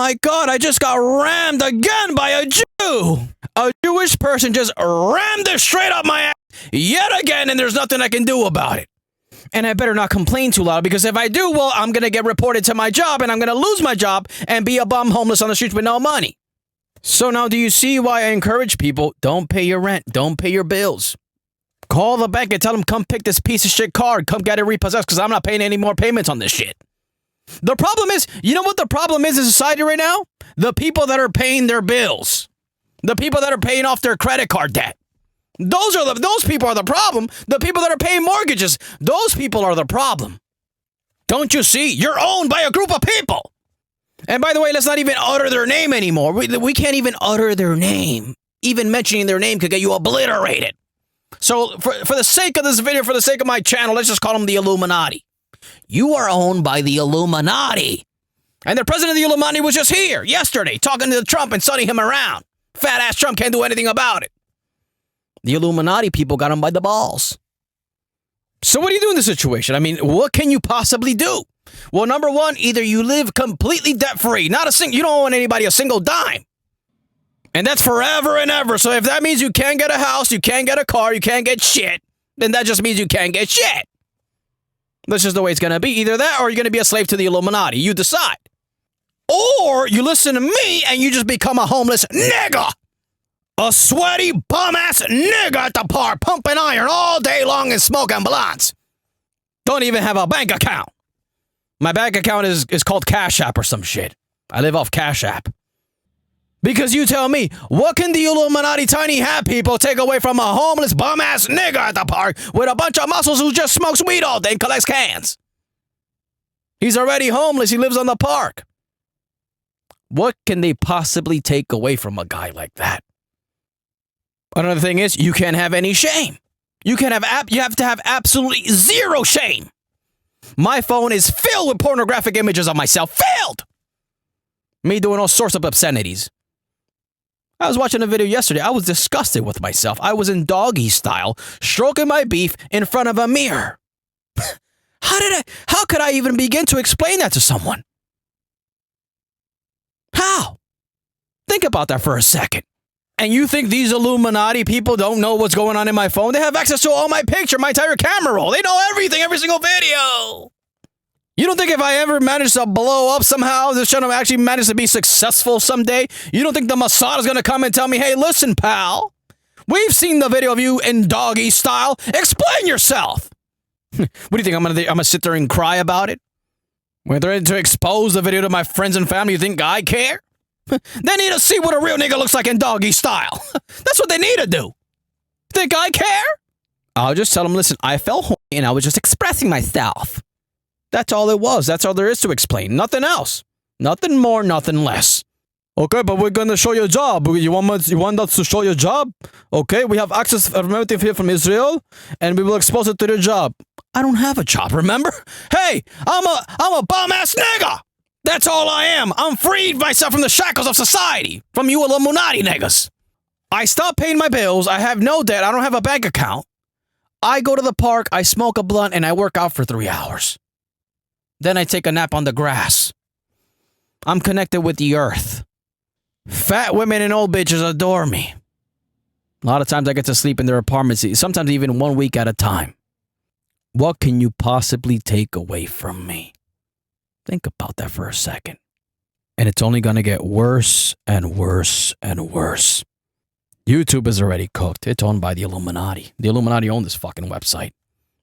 my God, I just got rammed again by a Jew. A Jewish person just rammed it straight up my ass yet again, and there's nothing I can do about it. And I better not complain too loud, because if I do, well, I'm going to get reported to my job, and I'm going to lose my job and be a bum homeless on the streets with no money. So now do you see why I encourage people, don't pay your rent, don't pay your bills. Call the bank and tell them, come pick this piece of shit card, come get it repossessed, because I'm not paying any more payments on this shit. The problem is, you know what the problem is in society right now? The people that are paying their bills. The people that are paying off their credit card debt. Those people are the problem. The people that are paying mortgages, those people are the problem. Don't you see? You're owned by a group of people. And by the way, let's not even utter their name anymore. We can't even utter their name. Even mentioning their name could get you obliterated. So for the sake of this video, for the sake of my channel, let's just call them the Illuminati. You are owned by the Illuminati. And the president of the Illuminati was just here yesterday talking to Trump and sunning him around. Fat ass Trump can't do anything about it. The Illuminati people got him by the balls. So what do you do in this situation? I mean, what can you possibly do? Well, number one, either you live completely debt-free. You don't owe anybody a single dime. And that's forever and ever. So if that means you can't get a house, you can't get a car, you can't get shit, then that just means you can't get shit. That's just the way it's going to be. Either that or you're going to be a slave to the Illuminati. You decide. Or you listen to me and you just become a homeless nigga. A sweaty, bum-ass nigga at the park, pumping iron all day long and smoking blunts. Don't even have a bank account. My bank account is called Cash App or some shit. I live off Cash App. Because you tell me, what can the Illuminati tiny hat people take away from a homeless bum-ass nigga at the park with a bunch of muscles who just smokes weed all day and collects cans? He's already homeless. He lives on the park. What can they possibly take away from a guy like that? Another thing is, you can't have any shame. You have to have absolutely zero shame. My phone is filled with pornographic images of myself. Filled! Me doing all sorts of obscenities. I was watching a video yesterday. I was disgusted with myself. I was in doggy style, stroking my beef in front of a mirror. How could I even begin to explain that to someone? How? Think about that for a second. And you think these Illuminati people don't know what's going on in my phone? They have access to all my picture, my entire camera roll. They know everything, every single video. You don't think if I ever manage to blow up somehow, this channel actually manage to be successful someday, you don't think the Mossad is going to come and tell me, hey, listen, pal, we've seen the video of you in doggy style. Explain yourself. What do you think? I'm gonna sit there and cry about it? When they're ready to expose the video to my friends and family, you think I care? They need to see what a real nigga looks like in doggy style. That's what they need to do. Think I care? I'll just tell them, listen, I felt horny and I was just expressing myself. That's all it was. That's all there is to explain. Nothing else. Nothing more, nothing less. Okay, but we're going to show you a job. You want us to show you a job? Okay, we have access affirmative here from Israel, and we will expose it to your job. I don't have a job, remember? Hey, I'm a bum-ass nigga. That's all I am. I'm freed myself from the shackles of society. From you Illuminati niggas. I stopped paying my bills. I have no debt. I don't have a bank account. I go to the park, I smoke a blunt, and I work out for 3 hours. Then I take a nap on the grass. I'm connected with the earth. Fat women and old bitches adore me. A lot of times I get to sleep in their apartments, sometimes even 1 week at a time. What can you possibly take away from me? Think about that for a second. And it's only going to get worse and worse and worse. YouTube is already cooked. It's owned by the Illuminati. The Illuminati own this fucking website.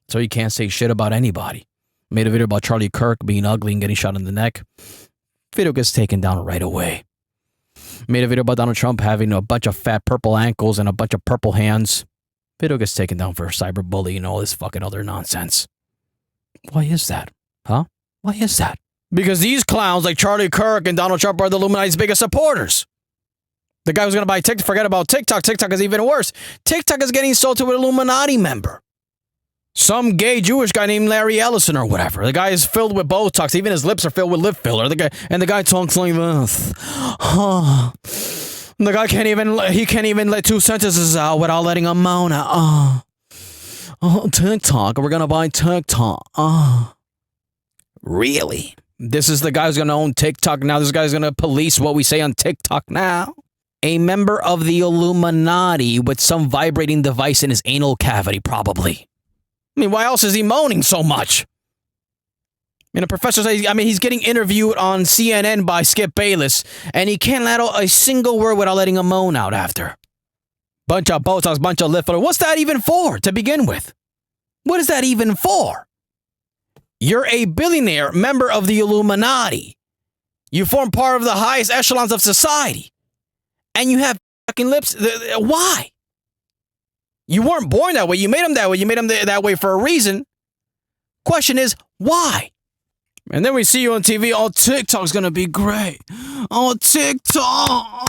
So you can't say shit about anybody. Made a video about Charlie Kirk being ugly and getting shot in the neck. Video gets taken down right away. Made a video about Donald Trump having a bunch of fat purple ankles and a bunch of purple hands. Video gets taken down for cyberbullying and all this fucking other nonsense. Why is that? Huh? Why is that? Because these clowns like Charlie Kirk and Donald Trump are the Illuminati's biggest supporters. The guy who's going to buy TikTok, forget about TikTok. TikTok is even worse. TikTok is getting sold to an Illuminati member. Some gay Jewish guy named Larry Ellison or whatever. The guy is filled with Botox. Even his lips are filled with lip filler. The guy talks like this. The guy can't even let 2 sentences out without letting a moan out. TikTok. We're going to buy TikTok. Really? This is the guy who's going to own TikTok now. This guy's going to police what we say on TikTok now. A member of the Illuminati with some vibrating device in his anal cavity, probably. I mean, why else is he moaning so much? And a professor says, he's getting interviewed on CNN by Skip Bayless, and he can't let out a single word without letting a moan out after. Bunch of Botox, bunch of lip filler. What's that even for, to begin with? What is that even for? You're a billionaire member of the Illuminati. You form part of the highest echelons of society. And you have fucking lips. Why? You weren't born that way. You made them that way. You made them that way for a reason. Question is, why? And then we see you on TV. Oh, TikTok's going to be great. Oh, TikTok.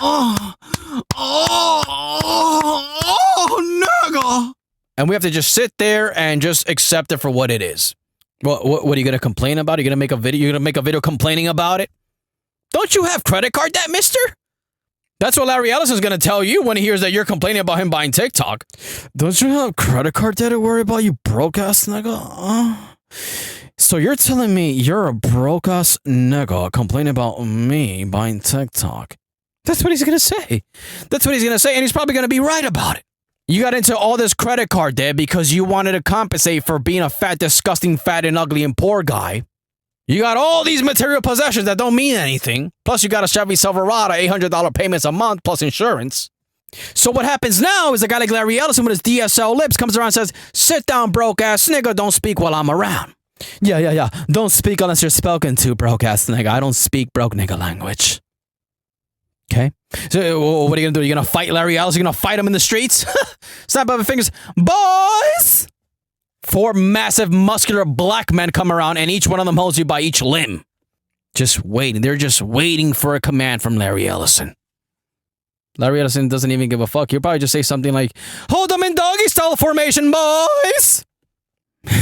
Nigga. And we have to just sit there and just accept it for what it is. What are you going to complain about? Are you going to make a video? You're going to make a video complaining about it? Don't you have credit card debt, mister? That's what Larry Ellison's going to tell you when he hears that you're complaining about him buying TikTok. Don't you have credit card debt to worry about, you broke-ass nigga? So you're telling me you're a broke-ass nigga complaining about me buying TikTok? That's what he's going to say. That's what he's going to say, and he's probably going to be right about it. You got into all this credit card debt because you wanted to compensate for being a fat, disgusting, fat, and ugly and poor guy. You got all these material possessions that don't mean anything. Plus, you got a Chevy Silverado, $800 payments a month, plus insurance. So what happens now is a guy like Larry Ellison with his DSL lips comes around and says, sit down, broke-ass nigga, don't speak while I'm around. Yeah. Don't speak unless you're spoken to, broke-ass nigga. I don't speak broke nigga language. Okay? So what are you going to do? You're going to fight Larry Ellison? You're going to fight him in the streets? Snap up your fingers. Boys! 4 massive, muscular black men come around, and each one of them holds you by each limb. Just waiting. They're just waiting for a command from Larry Ellison. Larry Ellison doesn't even give a fuck. He'll probably just say something like, hold them in doggy-style formation, boys!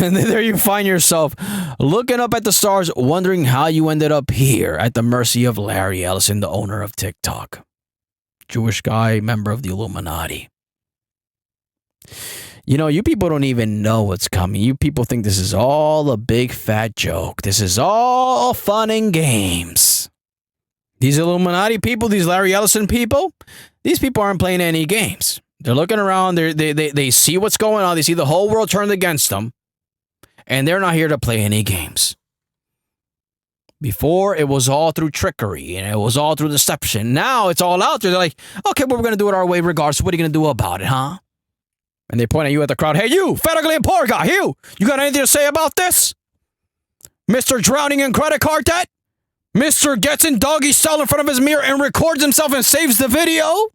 And then there you find yourself looking up at the stars, wondering how you ended up here at the mercy of Larry Ellison, the owner of TikTok. Jewish guy, member of the Illuminati. You know, you people don't even know what's coming. You people think this is all a big fat joke. This is all fun and games. These Illuminati people, these Larry Ellison people, these people aren't playing any games. They're looking around. They see what's going on. They see the whole world turned against them. And they're not here to play any games. Before, it was all through trickery, and it was all through deception. Now, it's all out there. They're like, okay, well, we're going to do it our way regardless. What are you going to do about it, huh? And they point at you at the crowd. Hey, you, fat, ugly, and poor guy, you got anything to say about this? Mr. Drowning in credit card debt? Mr. Gets in doggy style in front of his mirror and records himself and saves the video?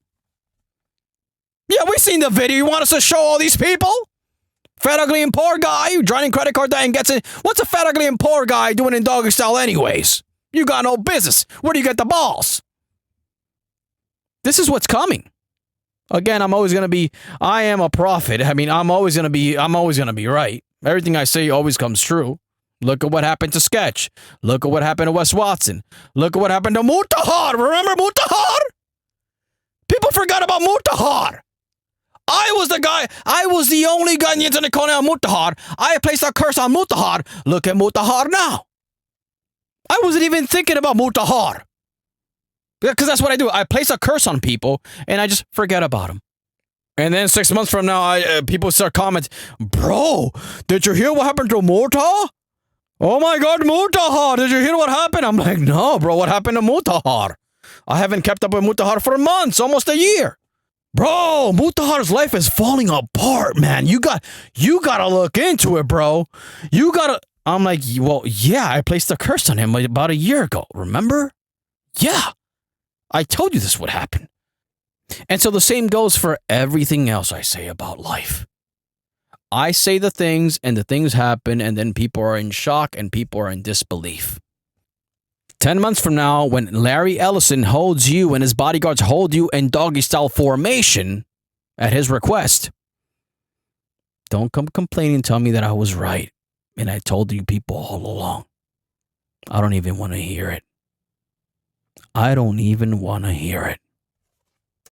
Yeah, we seen the video. You want us to show all these people? Fat, ugly, and poor guy who drowning credit card debt and gets it. What's a fat, ugly, and poor guy doing in doggy style anyways? You got no business. Where do you get the balls? This is what's coming. Again, I am a prophet. I mean, I'm always going to be right. Everything I say always comes true. Look at what happened to Sketch. Look at what happened to Wes Watson. Look at what happened to Mutahar. Remember Mutahar? People forgot about Mutahar. I was the only guy in the internet calling out Mutahar. I placed a curse on Mutahar. Look at Mutahar now. I wasn't even thinking about Mutahar. Because that's what I do. I place a curse on people, and I just forget about them. And then 6 months from now, people start commenting, bro, did you hear what happened to Mutahar? Oh my God, Mutahar, did you hear what happened? I'm like, no, bro, what happened to Mutahar? I haven't kept up with Mutahar for months, almost a year. Bro, Mutahar's life is falling apart, man. You gotta look into it, bro. I'm like, well, yeah, I placed a curse on him about a year ago, remember? Yeah, I told you this would happen. And so the same goes for everything else I say about life. I say the things, and the things happen, and then people are in shock, and people are in disbelief. 10 months from now, when Larry Ellison holds you and his bodyguards hold you in doggy-style formation at his request, don't come complaining and tell me that I was right and I told you people all along. I don't even want to hear it. I don't even want to hear it.